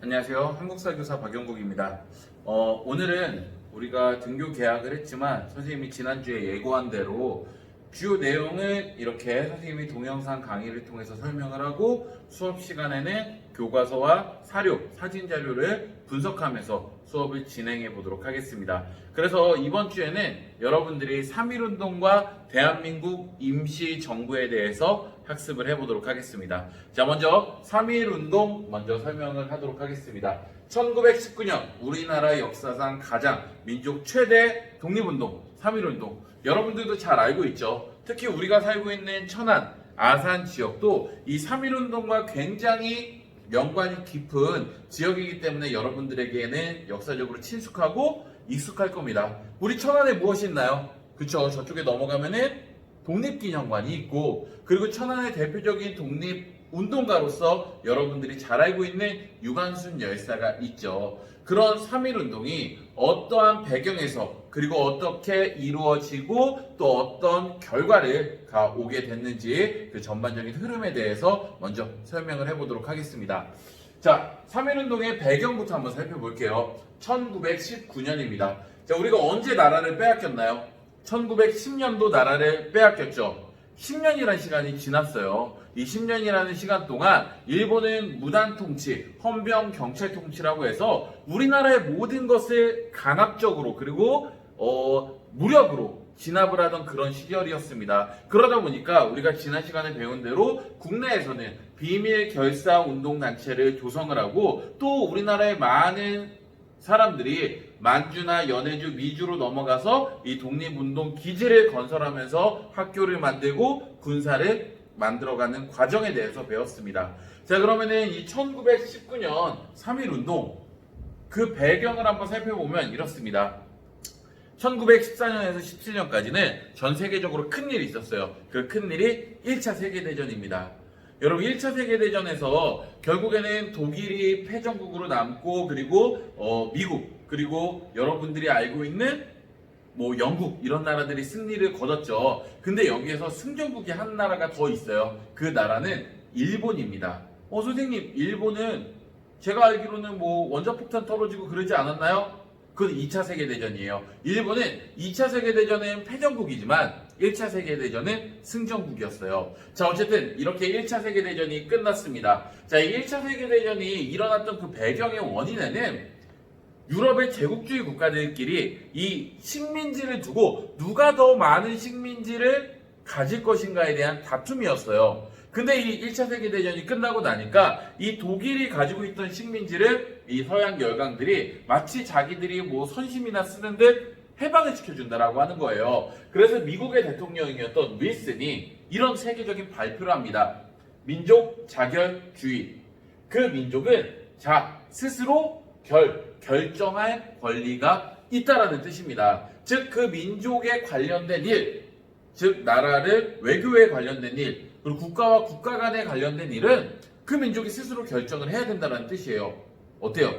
안녕하세요. 한국사교사 박영국입니다. 오늘은 우리가 등교 개학을 했지만 선생님이 지난주에 예고한 대로 주요 내용을 이렇게 선생님이 동영상 강의를 통해서 설명을 하고 수업 시간에는 교과서와 사료, 사진 자료를 분석하면서 수업을 진행해 보도록 하겠습니다. 그래서 이번 주에는 여러분들이 3.1운동과 대한민국 임시정부에 대해서 학습을 해보도록 하겠습니다. 자, 먼저 3.1운동 먼저 설명을 하도록 하겠습니다. 1919년 우리나라 역사상 가장 민족 최대 독립운동 3.1운동, 여러분들도 잘 알고 있죠. 특히 우리가 살고 있는 천안, 아산 지역도 이 3.1운동과 굉장히 연관이 깊은 지역이기 때문에 여러분들에게는 역사적으로 친숙하고 익숙할 겁니다. 우리 천안에 무엇이 있나요? 그쵸, 저쪽에 넘어가면은 독립기념관이 있고, 그리고 천안의 대표적인 독립운동가로서 여러분들이 잘 알고 있는 유관순 열사가 있죠. 그런 3.1운동이 어떠한 배경에서 그리고 어떻게 이루어지고 또 어떤 결과를 오게 됐는지 그 전반적인 흐름에 대해서 먼저 설명을 해보도록 하겠습니다. 자, 3.1운동의 배경부터 한번 살펴볼게요. 1919년입니다. 자, 우리가 언제 나라를 빼앗겼나요? 1910년도 나라를 빼앗겼죠. 10년이라는 시간이 지났어요. 이 10년이라는 시간 동안 일본은 무단 통치, 헌병 경찰 통치라고 해서 우리나라의 모든 것을 강압적으로 그리고 무력으로 진압을 하던 그런 시절이었습니다. 그러다 보니까 우리가 지난 시간에 배운 대로 국내에서는 비밀 결사 운동 단체를 조성을 하고 또 우리나라의 많은 사람들이 만주나 연해주, 미주로 넘어가서 이 독립운동 기지를 건설하면서 학교를 만들고 군사를 만들어가는 과정에 대해서 배웠습니다. 자, 그러면은 이 1919년 3.1운동 그 배경을 한번 살펴보면 이렇습니다. 1914년에서 17년까지는 전 세계적으로 큰 일이 있었어요. 그 큰 일이 1차 세계대전입니다. 여러분, 1차 세계대전에서 결국에는 독일이 패전국으로 남고 그리고 미국 그리고 여러분들이 알고 있는 영국 이런 나라들이 승리를 거뒀죠. 근데 여기에서 승전국이 한 나라가 더 있어요. 그 나라는 일본입니다. 선생님, 일본은 제가 알기로는 원자폭탄 떨어지고 그러지 않았나요? 그건 2차 세계대전이에요. 일본은 2차 세계대전은 패전국이지만 1차 세계대전은 승전국이었어요. 자, 어쨌든 이렇게 1차 세계대전이 끝났습니다. 자, 이 1차 세계대전이 일어났던 그 배경의 원인에는 유럽의 제국주의 국가들끼리 이 식민지를 두고 누가 더 많은 식민지를 가질 것인가에 대한 다툼이었어요. 근데 이 1차 세계대전이 끝나고 나니까 이 독일이 가지고 있던 식민지를 이 서양 열강들이 마치 자기들이 선심이나 쓰는 듯 해방을 시켜준다라고 하는 거예요. 그래서 미국의 대통령이었던 윌슨이 이런 세계적인 발표를 합니다. 민족 자결주의. 그 민족은 스스로 결정할 권리가 있다라는 뜻입니다. 즉, 그 민족에 관련된 일, 즉 나라를 외교에 관련된 일, 그리고 국가와 국가 간에 관련된 일은 그 민족이 스스로 결정을 해야 된다는 뜻이에요. 어때요?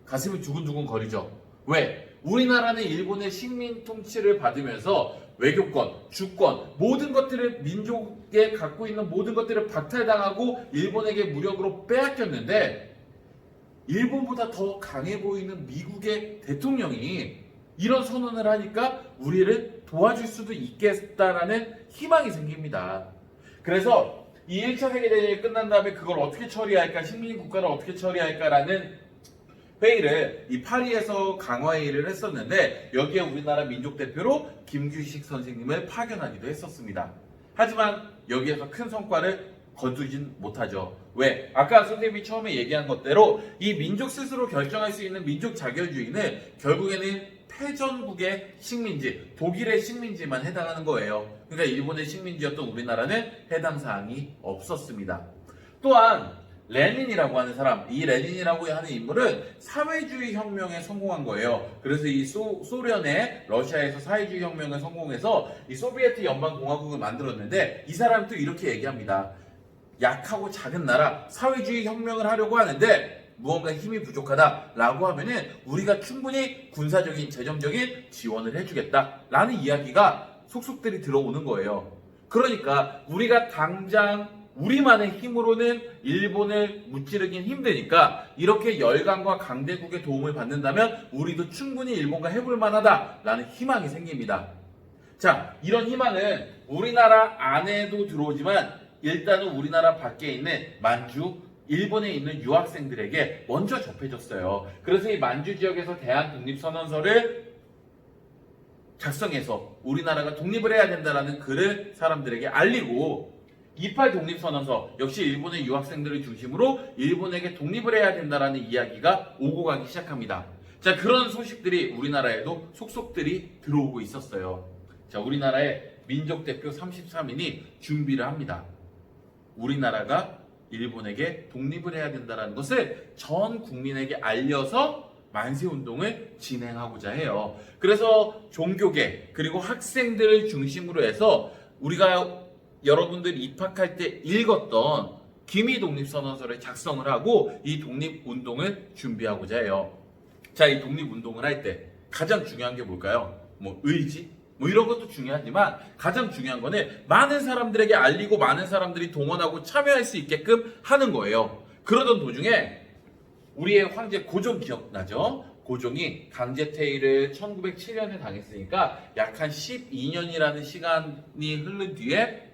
가슴이 두근두근 거리죠. 왜? 우리나라는 일본의 식민 통치를 받으면서 외교권, 주권, 모든 것들을 민족에 갖고 있는 모든 것들을 박탈당하고 일본에게 무력으로 빼앗겼는데 일본보다 더 강해 보이는 미국의 대통령이 이런 선언을 하니까 우리를 도와줄 수도 있겠다라는 희망이 생깁니다. 그래서 이 1차 세계대전이 끝난 다음에 그걸 어떻게 처리할까, 식민 국가를 어떻게 처리할까라는 회의를 이 파리에서 강화회의를 했었는데 여기에 우리나라 민족대표로 김규식 선생님을 파견하기도 했었습니다. 하지만 여기에서 큰 성과를 거두진 못하죠. 왜? 아까 선생님이 처음에 얘기한 것대로 이 민족 스스로 결정할 수 있는 민족 자결주의는 결국에는 패전국의 식민지, 독일의 식민지만 해당하는 거예요. 그러니까 일본의 식민지였던 우리나라는 해당 사항이 없었습니다. 또한 레닌이라고 하는 사람, 이 레닌이라고 하는 인물은 사회주의 혁명에 성공한 거예요. 그래서 이 소련의 러시아에서 사회주의 혁명을 성공해서 이 소비에트 연방공화국을 만들었는데 이 사람은 또 이렇게 얘기합니다. 약하고 작은 나라, 사회주의 혁명을 하려고 하는데 무언가 힘이 부족하다라고 하면은 우리가 충분히 군사적인, 재정적인 지원을 해주겠다라는 이야기가 속속들이 들어오는 거예요. 그러니까 우리가 당장 우리만의 힘으로는 일본을 무찌르긴 힘드니까 이렇게 열강과 강대국의 도움을 받는다면 우리도 충분히 일본과 해볼 만하다라는 희망이 생깁니다. 자, 이런 희망은 우리나라 안에도 들어오지만 일단은 우리나라 밖에 있는 만주, 일본에 있는 유학생들에게 먼저 접해졌어요. 그래서 이 만주 지역에서 대한 독립선언서를 작성해서 우리나라가 독립을 해야 된다라는 글을 사람들에게 알리고 28 독립선언서 역시 일본의 유학생들을 중심으로 일본에게 독립을 해야 된다라는 이야기가 오고 가기 시작합니다. 자, 그런 소식들이 우리나라에도 속속들이 들어오고 있었어요. 자, 우리나라의 민족대표 33인이 준비를 합니다. 우리나라가 일본에게 독립을 해야 된다는 것을 전 국민에게 알려서 만세운동을 진행하고자 해요. 그래서 종교계 그리고 학생들을 중심으로 해서 우리가 여러분들이 입학할 때 읽었던 기미 독립선언서를 작성을 하고 이 독립운동을 준비하고자 해요. 자, 이 독립운동을 할 때 가장 중요한 게 뭘까요? 의지? 이런 것도 중요하지만 가장 중요한 거는 많은 사람들에게 알리고 많은 사람들이 동원하고 참여할 수 있게끔 하는 거예요. 그러던 도중에 우리의 황제 고종 기억나죠? 고종이 강제퇴위를 1907년에 당했으니까 약 한 12년이라는 시간이 흐른 뒤에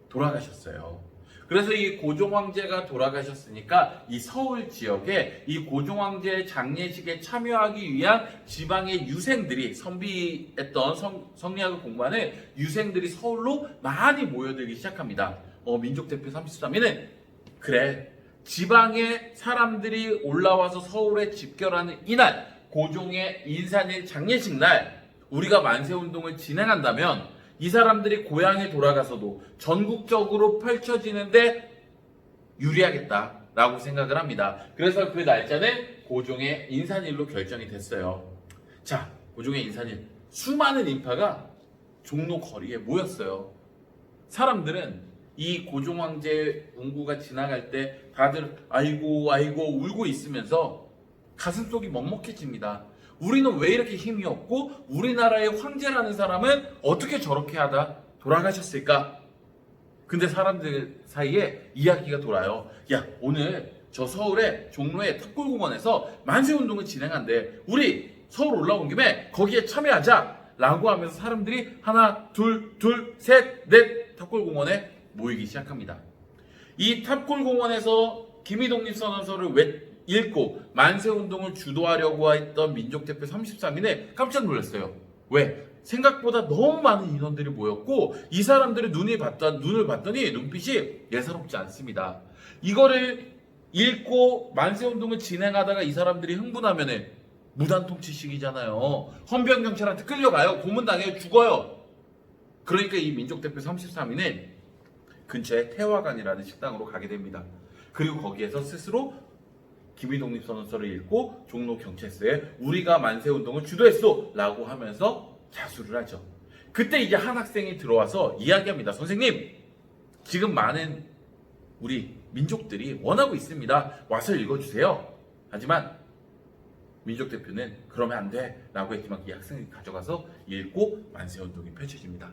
돌아가셨어요. 그래서 이 고종 황제가 돌아가셨으니까 이 서울 지역에 이 고종 황제의 장례식에 참여하기 위한 지방의 유생들이 선비했던 성리학을 공부하는 유생들이 서울로 많이 모여들기 시작합니다. 민족대표 33위는 그래, 지방의 사람들이 올라와서 서울에 집결하는 이날, 고종의 인산일 장례식 날 우리가 만세운동을 진행한다면 이 사람들이 고향에 돌아가서도 전국적으로 펼쳐지는데 유리하겠다라고 생각을 합니다. 그래서 그 날짜는 고종의 인산일로 결정이 됐어요. 자, 고종의 인산일, 수많은 인파가 종로 거리에 모였어요. 사람들은 이 고종 황제 운구가 지나갈 때 다들 아이고 아이고 울고 있으면서 가슴속이 먹먹해집니다. 우리는 왜 이렇게 힘이 없고 우리나라의 황제라는 사람은 어떻게 저렇게 하다 돌아가셨을까? 근데 사람들 사이에 이야기가 돌아요. 야, 오늘 저 서울의 종로의 탑골공원에서 만세운동을 진행한대. 우리 서울 올라온 김에 거기에 참여하자 라고 하면서 사람들이 하나 둘 셋 넷 탑골공원에 모이기 시작합니다. 이 탑골공원에서 기미독립선언서를 읽고 만세운동을 주도하려고 했던 민족대표 33인에 깜짝 놀랐어요. 왜? 생각보다 너무 많은 인원들이 모였고 이 사람들의 눈을 봤더니 눈빛이 예사롭지 않습니다. 이거를 읽고 만세운동을 진행하다가 이 사람들이 흥분하면 무단통치식이잖아요. 헌병경찰한테 끌려가요. 고문당해요. 죽어요. 그러니까 이 민족대표 33인은 근처에 태화관이라는 식당으로 가게 됩니다. 그리고 거기에서 스스로 기미독립선언서를 읽고 종로경찰서에 우리가 만세운동을 주도했어 라고 하면서 자수를 하죠. 그때 이제 한 학생이 들어와서 이야기합니다. 선생님, 지금 많은 우리 민족들이 원하고 있습니다. 와서 읽어주세요. 하지만 민족대표는 그러면 안 돼 라고 했지만 이 학생이 가져가서 읽고 만세운동이 펼쳐집니다.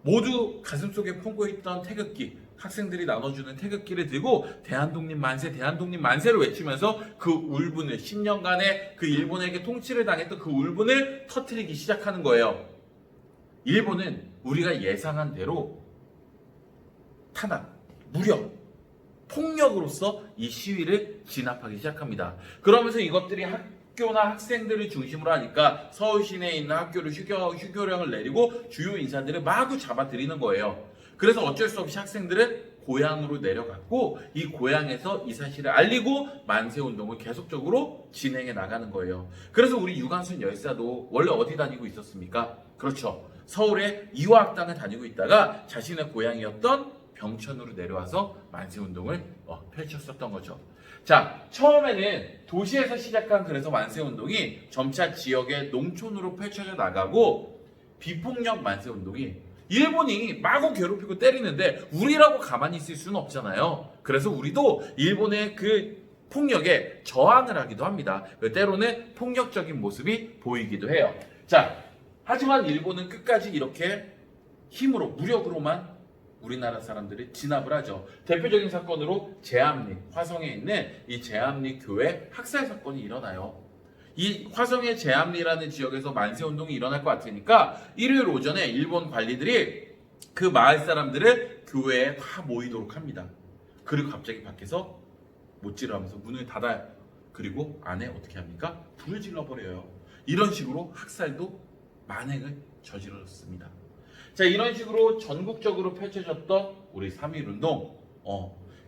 모두 가슴속에 품고 있던 태극기, 학생들이 나눠주는 태극기를 들고 대한독립 만세, 대한독립 만세를 외치면서 그 울분을 10년간의 그 일본에게 통치를 당했던 그 울분을 터뜨리기 시작하는 거예요. 일본은 우리가 예상한 대로 탄압, 무력, 폭력으로서 이 시위를 진압하기 시작합니다. 그러면서 이것들이 학교나 학생들을 중심으로 하니까 서울 시내에 있는 학교를 휴교령을 내리고 주요 인사들을 마구 잡아들이는 거예요. 그래서 어쩔 수 없이 학생들은 고향으로 내려갔고 이 고향에서 이 사실을 알리고 만세운동을 계속적으로 진행해 나가는 거예요. 그래서 우리 유관순 열사도 원래 어디 다니고 있었습니까? 그렇죠. 서울의 이화학당을 다니고 있다가 자신의 고향이었던 병천으로 내려와서 만세운동을 펼쳤었던 거죠. 자, 처음에는 도시에서 시작한 그래서 만세운동이 점차 지역의 농촌으로 펼쳐져 나가고 비폭력 만세운동이 일본이 마구 괴롭히고 때리는데 우리라고 가만히 있을 수는 없잖아요. 그래서 우리도 일본의 그 폭력에 저항을 하기도 합니다. 때로는 폭력적인 모습이 보이기도 해요. 자, 하지만 일본은 끝까지 이렇게 힘으로, 무력으로만 우리나라 사람들이 진압을 하죠. 대표적인 사건으로 제암리, 화성에 있는 이 제암리 교회 학살 사건이 일어나요. 이 화성의 제암리라는 지역에서 만세운동이 일어날 것 같으니까 일요일 오전에 일본 관리들이 그 마을 사람들을 교회에 다 모이도록 합니다. 그리고 갑자기 밖에서 못질을 하면서 문을 닫아요. 그리고 안에 어떻게 합니까? 불을 질러버려요. 이런 식으로 학살도 만행을 저질렀습니다. 자, 이런 식으로 전국적으로 펼쳐졌던 우리 3.1운동.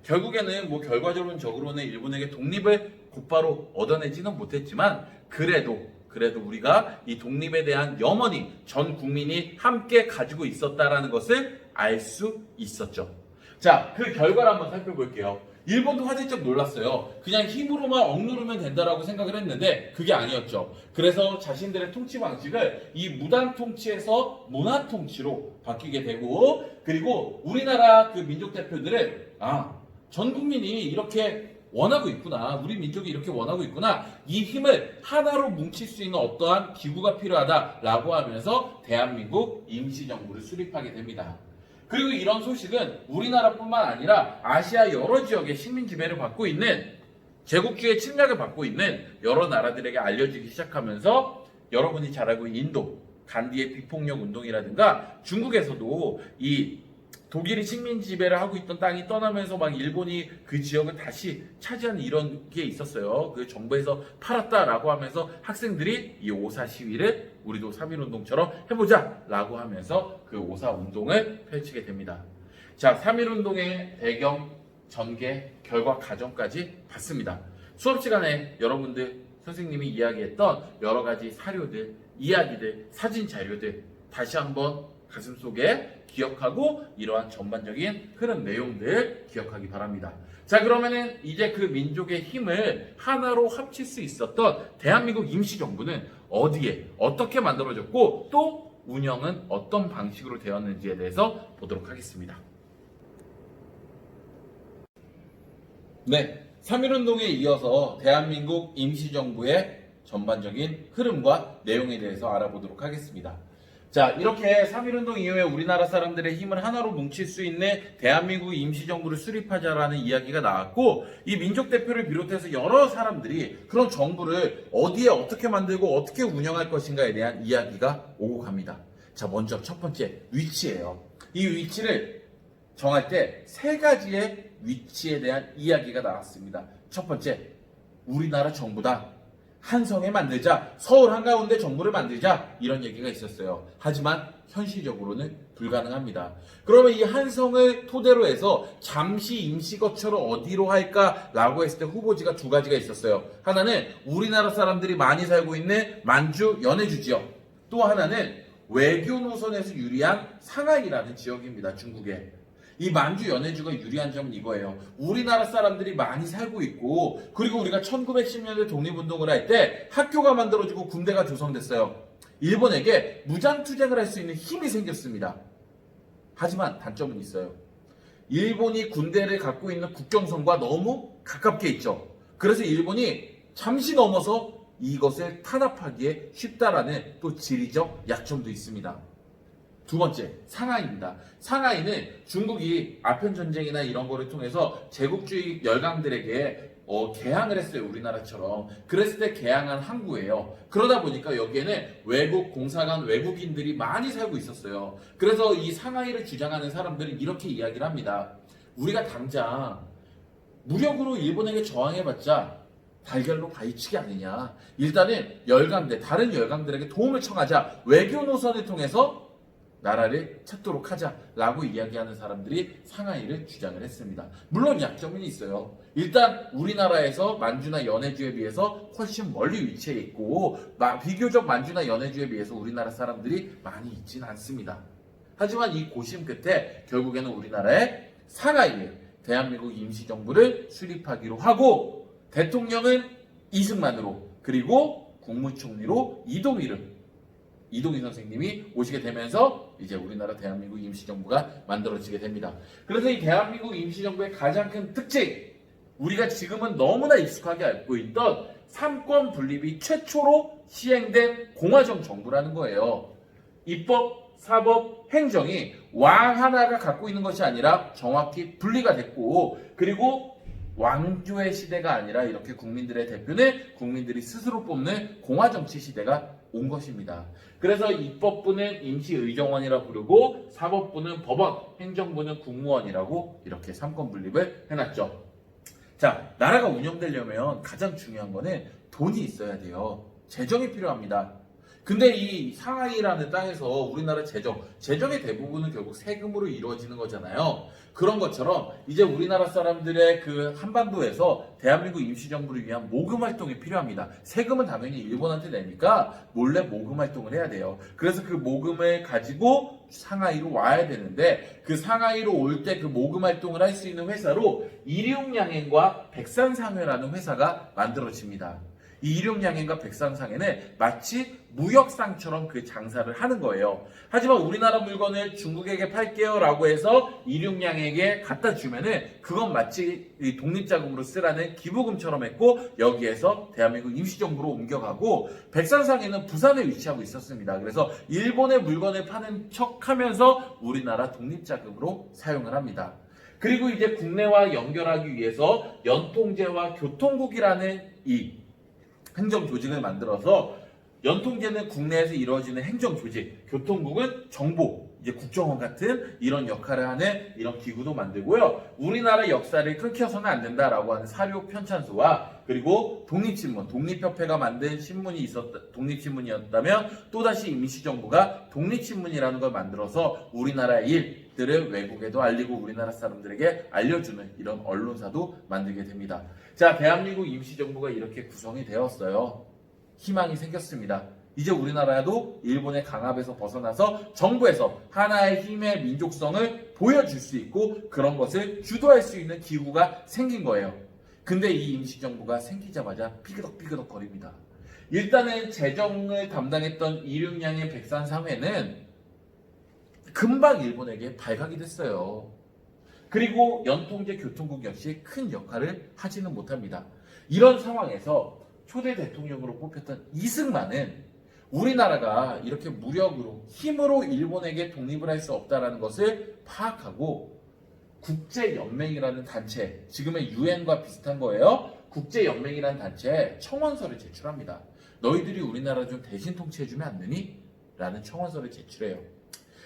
결국에는 뭐 결과적으로는 일본에게 독립을 곧바로 얻어내지는 못했지만 그래도 우리가 이 독립에 대한 염원이 전 국민이 함께 가지고 있었다라는 것을 알 수 있었죠. 자, 그 결과를 한번 살펴볼게요. 일본도 화들짝 놀랐어요. 그냥 힘으로만 억누르면 된다라고 생각을 했는데 그게 아니었죠. 그래서 자신들의 통치 방식을 이 무당 통치에서 문화 통치로 바뀌게 되고, 그리고 우리나라 그 민족 대표들은 전 국민이 이렇게 원하고 있구나, 우리 민족이 이렇게 원하고 있구나, 이 힘을 하나로 뭉칠 수 있는 어떠한 기구가 필요하다라고 하면서 대한민국 임시정부를 수립하게 됩니다. 그리고 이런 소식은 우리나라뿐만 아니라 아시아 여러 지역의 식민 지배를 받고 있는, 제국주의 침략을 받고 있는 여러 나라들에게 알려지기 시작하면서 여러분이 잘 알고 있는 인도, 간디의 비폭력 운동이라든가 중국에서도 이 독일이 식민 지배를 하고 있던 땅이 떠나면서 막 일본이 그 지역을 다시 차지하는 이런 게 있었어요. 그 정부에서 팔았다라고 하면서 학생들이 이 오사 시위를 우리도 3.1운동처럼 해보자 라고 하면서 그 오사 운동을 펼치게 됩니다. 자, 3.1운동의 배경, 전개, 결과, 과정까지 봤습니다. 수업 시간에 여러분들 선생님이 이야기했던 여러 가지 사료들, 이야기들, 사진 자료들 다시 한번 가슴속에 기억하고 이러한 전반적인 흐름 내용들 기억하기 바랍니다. 자, 그러면은 이제 그 민족의 힘을 하나로 합칠 수 있었던 대한민국 임시정부는 어디에 어떻게 만들어졌고 또 운영은 어떤 방식으로 되었는지에 대해서 보도록 하겠습니다. 네, 3.1운동에 이어서 대한민국 임시정부의 전반적인 흐름과 내용에 대해서 알아보도록 하겠습니다. 자, 이렇게 3.1운동 이후에 우리나라 사람들의 힘을 하나로 뭉칠 수 있는 대한민국 임시정부를 수립하자라는 이야기가 나왔고, 이 민족대표를 비롯해서 여러 사람들이 그런 정부를 어디에 어떻게 만들고 어떻게 운영할 것인가에 대한 이야기가 오고 갑니다. 자, 먼저 첫 번째 위치예요. 이 위치를 정할 때 세 가지의 위치에 대한 이야기가 나왔습니다. 첫 번째, 우리나라 정부다. 한성에 만들자, 서울 한가운데 정부를 만들자, 이런 얘기가 있었어요. 하지만 현실적으로는 불가능합니다. 그러면 이 한성을 토대로 해서 잠시 임시거처를 어디로 할까라고 했을 때 후보지가 두 가지가 있었어요. 하나는 우리나라 사람들이 많이 살고 있는 만주 연해주 지역, 또 하나는 외교 노선에서 유리한 상하이라는 지역입니다. 중국에. 이 만주 연해주가 유리한 점은 이거예요. 우리나라 사람들이 많이 살고 있고, 그리고 우리가 1910년대 독립운동을 할 때 학교가 만들어지고 군대가 조성됐어요. 일본에게 무장투쟁을 할 수 있는 힘이 생겼습니다. 하지만 단점은 있어요. 일본이 군대를 갖고 있는 국경선과 너무 가깝게 있죠. 그래서 일본이 잠시 넘어서 이것을 탄압하기에 쉽다라는 또 지리적 약점도 있습니다. 두 번째, 상하이입니다. 상하이는 중국이 아편전쟁이나 이런 거를 통해서 제국주의 열강들에게 개항을 했어요. 우리나라처럼. 그랬을 때 개항한 항구예요. 그러다 보니까 여기에는 외국 공사관 외국인들이 많이 살고 있었어요. 그래서 이 상하이를 주장하는 사람들은 이렇게 이야기를 합니다. 우리가 당장 무력으로 일본에게 저항해봤자 달걀로 바위치기 아니냐. 일단은 열강들, 다른 열강들에게 도움을 청하자. 외교 노선을 통해서 나라를 찾도록 하자라고 이야기하는 사람들이 상하이를 주장을 했습니다. 물론 약점은 있어요. 일단 우리나라에서 만주나 연해주에 비해서 훨씬 멀리 위치해 있고, 비교적 만주나 연해주에 비해서 우리나라 사람들이 많이 있진 않습니다. 하지만 이 고심 끝에 결국에는 우리나라의 상하이에 대한민국 임시정부를 수립하기로 하고, 대통령은 이승만으로, 그리고 국무총리로 이동희 선생님이 오시게 되면서 이제 우리나라 대한민국 임시정부가 만들어지게 됩니다. 그래서 이 대한민국 임시정부의 가장 큰 특징, 우리가 지금은 너무나 익숙하게 알고 있던 삼권 분립이 최초로 시행된 공화정 정부라는 거예요. 입법, 사법, 행정이 왕 하나가 갖고 있는 것이 아니라 정확히 분리가 됐고, 그리고 왕조의 시대가 아니라 이렇게 국민들의 대표는 국민들이 스스로 뽑는 공화정치 시대가 온 것입니다. 그래서 입법부는 임시의정원이라 부르고 사법부는 법원, 행정부는 국무원이라고 이렇게 삼권 분립을 해놨죠. 자, 나라가 운영되려면 가장 중요한 거는 돈이 있어야 돼요. 재정이 필요합니다. 근데 이 상하이라는 땅에서 우리나라 재정의 대부분은 결국 세금으로 이루어지는 거잖아요. 그런 것처럼 이제 우리나라 사람들의 그 한반도에서 대한민국 임시정부를 위한 모금 활동이 필요합니다. 세금은 당연히 일본한테 내니까 몰래 모금 활동을 해야 돼요. 그래서 그 모금을 가지고 상하이로 와야 되는데, 그 상하이로 올 때 그 모금 활동을 할 수 있는 회사로 일용양행과 백산상회라는 회사가 만들어집니다. 이 일용양행과 백산상회는 마치 무역상처럼 그 장사를 하는 거예요. 하지만 우리나라 물건을 중국에게 팔게요 라고 해서 일용양행에게 갖다 주면은 그건 마치 독립자금으로 쓰라는 기부금처럼 했고, 여기에서 대한민국 임시정부로 옮겨가고, 백산상회는 부산에 위치하고 있었습니다. 그래서 일본의 물건을 파는 척 하면서 우리나라 독립자금으로 사용을 합니다. 그리고 이제 국내와 연결하기 위해서 연통제와 교통국이라는 이 행정 조직을 만들어서, 연통제는 국내에서 이루어지는 행정 조직, 교통국은 정보, 이제 국정원 같은 이런 역할을 하는 이런 기구도 만들고요. 우리나라 역사를 끊겨서는 안 된다라고 하는 사료 편찬소와, 그리고 독립신문, 독립협회가 만든 독립신문이었다면 또다시 임시정부가 독립신문이라는 걸 만들어서 우리나라의 일들을 외국에도 알리고 우리나라 사람들에게 알려주는 이런 언론사도 만들게 됩니다. 자, 대한민국 임시정부가 이렇게 구성이 되었어요. 희망이 생겼습니다. 이제 우리나라도 일본의 강압에서 벗어나서 정부에서 하나의 힘의 민족성을 보여줄 수 있고 그런 것을 주도할 수 있는 기구가 생긴 거예요. 근데 이 임시정부가 생기자마자 삐그덕삐그덕 거립니다. 일단은 재정을 담당했던 일용양의 백산상회는 금방 일본에게 발각이 됐어요. 그리고 연통제 교통국 역시 큰 역할을 하지는 못합니다. 이런 상황에서 초대 대통령으로 뽑혔던 이승만은 우리나라가 이렇게 무력으로 힘으로 일본에게 독립을 할 수 없다는 것을 파악하고 국제연맹이라는 단체, 지금의 유엔과 비슷한 거예요. 국제연맹이라는 단체에 청원서를 제출합니다. 너희들이 우리나라 좀 대신 통치해주면 안 되니? 라는 청원서를 제출해요.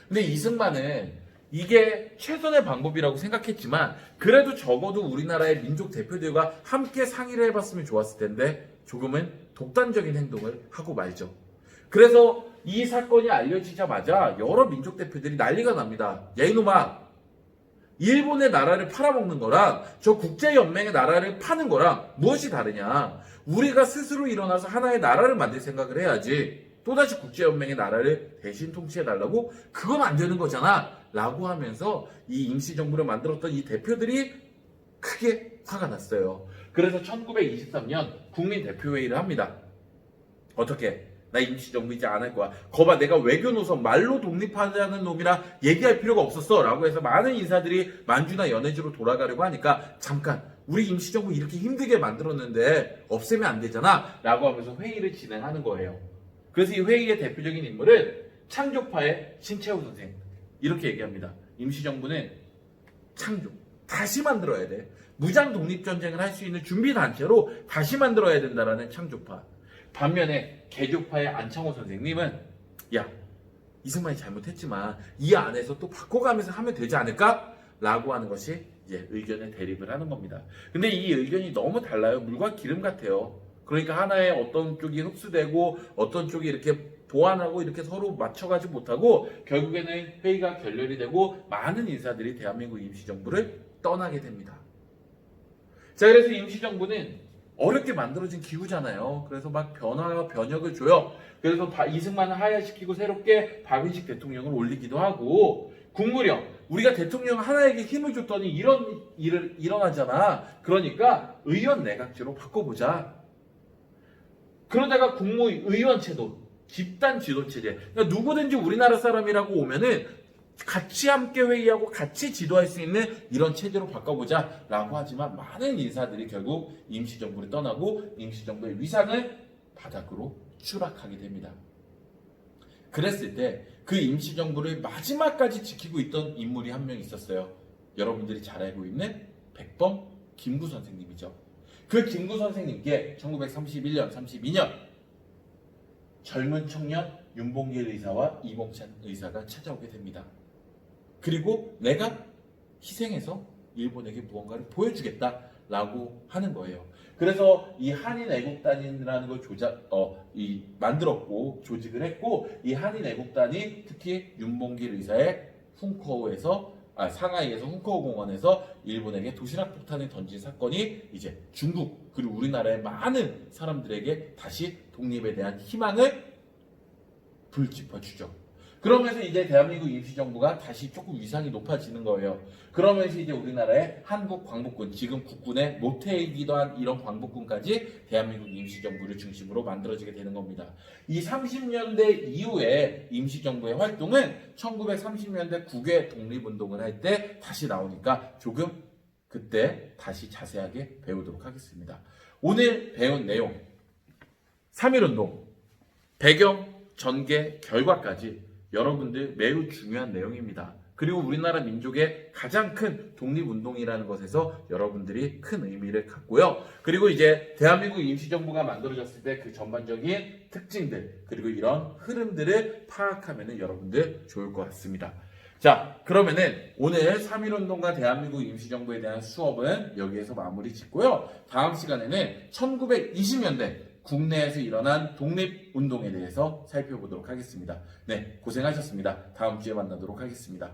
근데 이승만은 이게 최선의 방법이라고 생각했지만 그래도 적어도 우리나라의 민족 대표들과 함께 상의를 해봤으면 좋았을 텐데 조금은 독단적인 행동을 하고 말죠. 그래서 이 사건이 알려지자마자 여러 민족 대표들이 난리가 납니다. 야 이놈아, 일본의 나라를 팔아먹는 거랑 저 국제연맹의 나라를 파는 거랑 무엇이 다르냐. 우리가 스스로 일어나서 하나의 나라를 만들 생각을 해야지 또다시 국제연맹의 나라를 대신 통치해달라고? 그건 안 되는 거잖아 라고 하면서 이 임시정부를 만들었던 이 대표들이 크게 화가 났어요. 그래서 1923년 국민대표회의를 합니다. 어떻게? 나 임시정부 이제 안 할 거야. 거봐, 내가 외교 노선 말로 독립하자는 놈이라 얘기할 필요가 없었어 라고 해서 많은 인사들이 만주나 연해주로 돌아가려고 하니까 잠깐, 우리 임시정부 이렇게 힘들게 만들었는데 없애면 안 되잖아 라고 하면서 회의를 진행하는 거예요. 그래서 이 회의의 대표적인 인물은 창조파의 신채호 선생, 이렇게 얘기합니다. 임시정부는 창조, 다시 만들어야 돼. 무장 독립전쟁을 할 수 있는 준비단체로 다시 만들어야 된다라는 창조파. 반면에 개조파의 안창호 선생님은 야, 이승만이 잘못했지만 이 안에서 또 바꿔가면서 하면 되지 않을까? 라고 하는 것이 이제 의견의 대립을 하는 겁니다. 근데 이 의견이 너무 달라요. 물과 기름 같아요. 그러니까 하나의 어떤 쪽이 흡수되고 어떤 쪽이 이렇게 보완하고 이렇게 서로 맞춰가지 못하고 결국에는 회의가 결렬이 되고 많은 인사들이 대한민국 임시정부를 떠나게 됩니다. 자, 그래서 임시정부는 어렵게 만들어진 기구잖아요. 그래서 막 변화와 변혁을 줘요. 그래서 이승만을 하야시키고 새롭게 박은식 대통령을 올리기도 하고, 국무령, 우리가 대통령 하나에게 힘을 줬더니 이런 일을 일어나잖아. 그러니까 의원 내각제로 바꿔보자. 그러다가 국무의원 제도, 집단 지도 체제. 그러니까 누구든지 우리나라 사람이라고 오면은 같이 함께 회의하고 같이 지도할 수 있는 이런 체제로 바꿔보자 라고 하지만 많은 인사들이 결국 임시정부를 떠나고 임시정부의 위상을 바닥으로 추락하게 됩니다. 그랬을 때 그 임시정부를 마지막까지 지키고 있던 인물이 한 명 있었어요. 여러분들이 잘 알고 있는 백범 김구 선생님이죠. 그 김구 선생님께 1931년, 32년 젊은 청년 윤봉길 의사와 이봉찬 의사가 찾아오게 됩니다. 그리고 내가 희생해서 일본에게 무언가를 보여주겠다라고 하는 거예요. 그래서 이 한인애국단이라는 걸 만들었고 조직을 했고, 이 한인애국단이 특히 윤봉길 의사의 상하이에서 훈커우 공원에서 일본에게 도시락 폭탄을 던진 사건이 이제 중국 그리고 우리나라의 많은 사람들에게 다시 독립에 대한 희망을 불지펴주죠. 그러면서 이제 대한민국 임시정부가 다시 조금 위상이 높아지는 거예요. 그러면서 이제 우리나라의 한국 광복군, 지금 국군의 모태이기도 한 이런 광복군까지 대한민국 임시정부를 중심으로 만들어지게 되는 겁니다. 이 30년대 이후에 임시정부의 활동은 1930년대 국외 독립운동을 할 때 다시 나오니까 조금 그때 다시 자세하게 배우도록 하겠습니다. 오늘 배운 내용, 3.1운동, 배경, 전개, 결과까지 여러분들 매우 중요한 내용입니다. 그리고 우리나라 민족의 가장 큰 독립운동이라는 것에서 여러분들이 큰 의미를 갖고요. 그리고 이제 대한민국 임시정부가 만들어졌을 때 그 전반적인 특징들 그리고 이런 흐름들을 파악하면 여러분들 좋을 것 같습니다. 자, 그러면은 오늘 3.1운동과 대한민국 임시정부에 대한 수업은 여기에서 마무리 짓고요. 다음 시간에는 1920년대 국내에서 일어난 독립운동에 대해서 살펴보도록 하겠습니다. 네, 고생하셨습니다. 다음 주에 만나도록 하겠습니다.